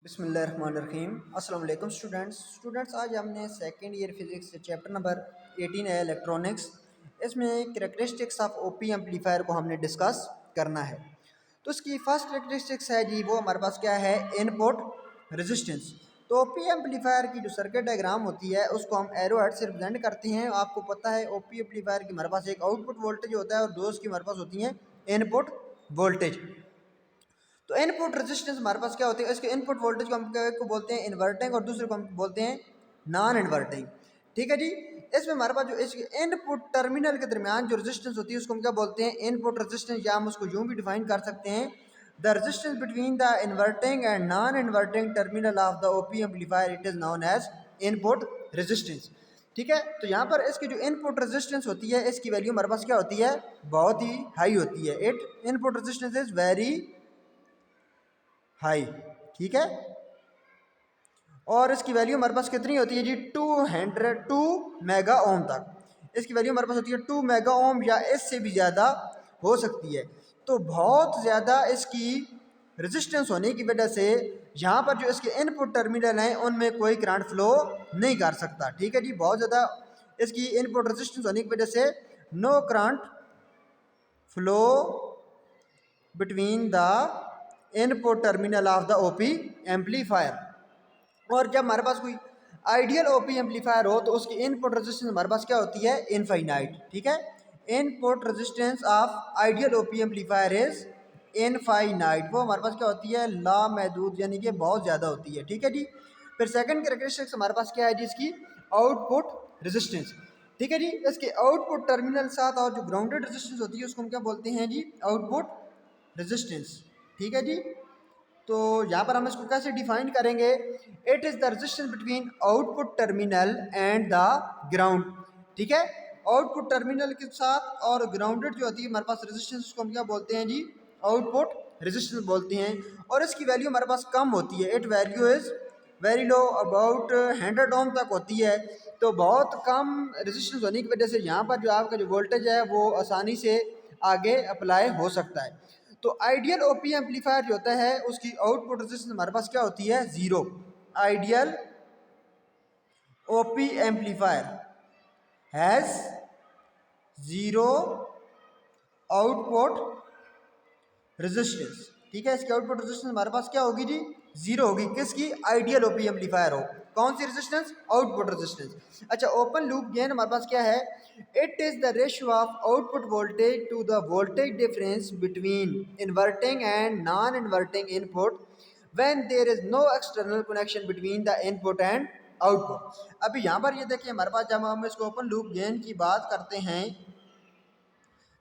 बिस्मिल्लाहिर्रहमानिर्रहीम। अस्सलाम वालेकुम स्टूडेंट्स आज हमने second year physics chapter number 18 है इलेक्ट्रॉनिक्स। इसमें कैरेक्टरिस्टिक्स ऑफ ओपी एम्पलीफायर को हमने डिस्कस करना है। तो इसकी फर्स्ट कैरेक्टरिस्टिक्स है जी, वो हमारे पास क्या है, इनपुट रेजिस्टेंस। तो ओपी एम्पलीफायर की जो सर्किट डायग्राम होती है उसको हम एरो हेड से रिप्रेजेंट करते हैं। आपको पता है ओपी एम्पलीफायर की हमारे पास एक आउटपुट वोल्टेज होता है और दो उसकी हमारे पास होती हैं इनपुट वोल्टेज। तो इनपुट रेजिस्टेंस हमारे पास क्या होती है, इसके इनपुट वोल्टेज को हम को बोलते हैं इन्वर्टिंग और दूसरे को हम बोलते हैं नॉन इन्वर्टिंग। ठीक है जी। इसमें हमारे पास जो इसके इनपुट टर्मिनल के दरमियान जो रेजिस्टेंस होती है उसको हम क्या बोलते हैं, इनपुट रेजिस्टेंस, या हम उसको यूं भी डिफाइन कर सकते हैं, the resistance between the inverting and non inverting terminal of the OP amplifier, it is known as input resistance. ठीक है। तो यहाँ पर इसकी जो इनपुट रेजिस्टेंस होती है इसकी वैल्यू हमारे पास क्या होती है, बहुत ही हाई होती है। It input resistance is very high. ठीक है। और इसकी वैल्यू हमारे पास कितनी होती है जी, 2 मेगा ओम तक इसकी वैल्यू हमारे पास होती है। 2 मेगा ओम या इससे भी ज़्यादा हो सकती है। तो बहुत ज़्यादा इसकी रेजिस्टेंस होने की वजह से यहाँ पर जो इसके इनपुट टर्मिनल हैं उनमें कोई करंट फ्लो नहीं कर सकता। ठीक है जी। बहुत ज़्यादा इसकी इनपुट रेजिस्टेंस होने की वजह से no current flow between the input terminal of the OP amplifier. और जब हमारे पास कोई आइडियल ओपी एम्पलीफायर हो तो उसकी इनपुट रेजिस्टेंस हमारे पास क्या होती है, इनफाइनाइट। ठीक है। Input resistance of ideal OP amplifier is infinite. वो हमारे पास क्या होती है, लामहदूद, यानी कि बहुत ज़्यादा होती है। ठीक है जी। फिर सेकंड कैरेक्टरिस्टिक्स हमारे पास क्या है जी, इसकी आउटपुट रेजिस्टेंस। ठीक है जी। इसके आउटपुट टर्मिनल साथ और जो ग्राउंडेड रेजिस्टेंस होती है उसको हम क्या बोलते हैं जी, आउटपुट रेजिस्टेंस। ठीक है जी। तो यहाँ पर हम इसको कैसे डिफाइन करेंगे, it is the resistance between output terminal and the ground. ठीक है। आउटपुट टर्मिनल के साथ और ग्राउंडेड जो होती है हमारे पास रेजिस्टेंस, उसको हम क्या बोलते हैं जी, आउटपुट रेजिस्टेंस बोलते हैं। और इसकी वैल्यू हमारे पास कम होती है। It value is very low, about 100 ओम तक होती है। तो बहुत कम रेजिस्टेंस होने की वजह से यहाँ पर जो आपका जो वोल्टेज है वो आसानी से आगे अप्लाई हो सकता है। तो आइडियल ओपी एम्पलीफायर जो होता है उसकी आउटपुट रेजिस्टेंस हमारे पास क्या होती है, zero. Ideal OP amplifier has zero output resistance. ठीक है। इसकी आउटपुट रेजिस्टेंस हमारे पास क्या होगी जी, जीरो होगी। किसकी, आइडियल ओपी एम्पलीफायर हो। कौन सी रेजिस्टेंस, आउटपुट रेजिस्टेंस। अच्छा, ओपन लूप गेन हमारे पास क्या है, it is the ratio of output voltage to the voltage difference between inverting and non inverting input when there is no external connection between the input and output. अभी यहाँ पर ये देखिए हमारे पास जब हम इसको ओपन लूप गेन की बात करते हैं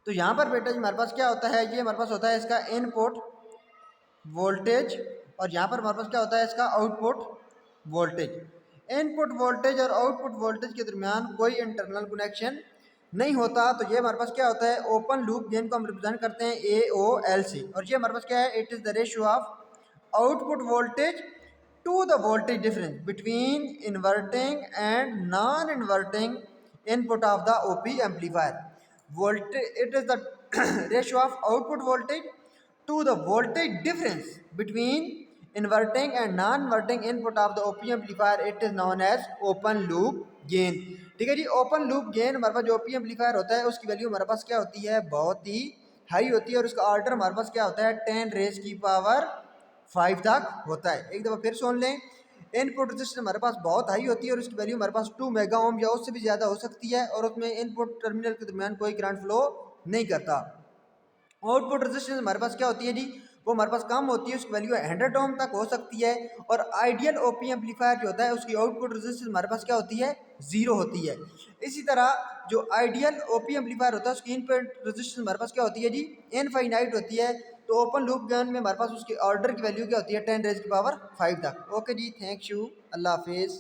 तो यहाँ पर बेटा जी हमारे पास क्या होता है, ये हमारे पास होता है इसका इनपुट वोल्टेज, और यहाँ पर हमारे पास क्या होता है इसका आउटपुट वोल्टेज। इनपुट वोल्टेज और आउटपुट वोल्टेज के दरमियान कोई इंटरनल कनेक्शन नहीं होता। तो ये हमारे पास क्या होता है, ओपन लूप गेन को हम रिप्रेजेंट करते हैं AOL से। और ये हमारे पास क्या है, it is the ratio of output voltage to the voltage difference between inverting and non inverting input of the OP amplifier. voltage, it is the ratio of output voltage to the voltage difference between inverting and non-inverting input of the OP amplifier, it is known as open loop gain। ठीक है जी। Open loop gain हमारे पास जो OP amplifier होता है उसकी value हमारे पास क्या होती है, बहुत ही हाई होती है। और उसका ऑर्डर हमारे पास क्या होता है, 10 रेज की पावर 5 तक होता है। एक दफ़ा फिर सुन लें, इनपुट रेजिस्टेंस हमारे पास बहुत हाई होती है और उसकी वैल्यू हमारे पास 2 मेगा ओम या उससे भी ज़्यादा हो सकती है, और उसमें इनपुट टर्मिनल के दरमियान कोई करंट फ्लो नहीं करता। आउटपुट रेजिस्टेंस हमारे पास क्या होती है जी, वो हमारे पास कम होती है, उसकी वैल्यू 100 ओम तक हो सकती है। और आइडियल ओपी एम्पलीफायर जो होता है उसकी आउटपुट रेजिस्टेंस हमारे पास क्या होती है, जीरो होती है। इसी तरह जो आइडियल ओपी एम्पलीफायर होता है उसकी इनपुट रेजिस्टेंस हमारे पास क्या होती है जी, इनफाइनाइट होती है। तो ओपन लूप गेन में हमारे पास उसकी ऑर्डर की वैल्यू क्या होती है, 10 रेज की पावर 5 तक। ओके जी, थैंक यू, अल्लाह हाफिज़।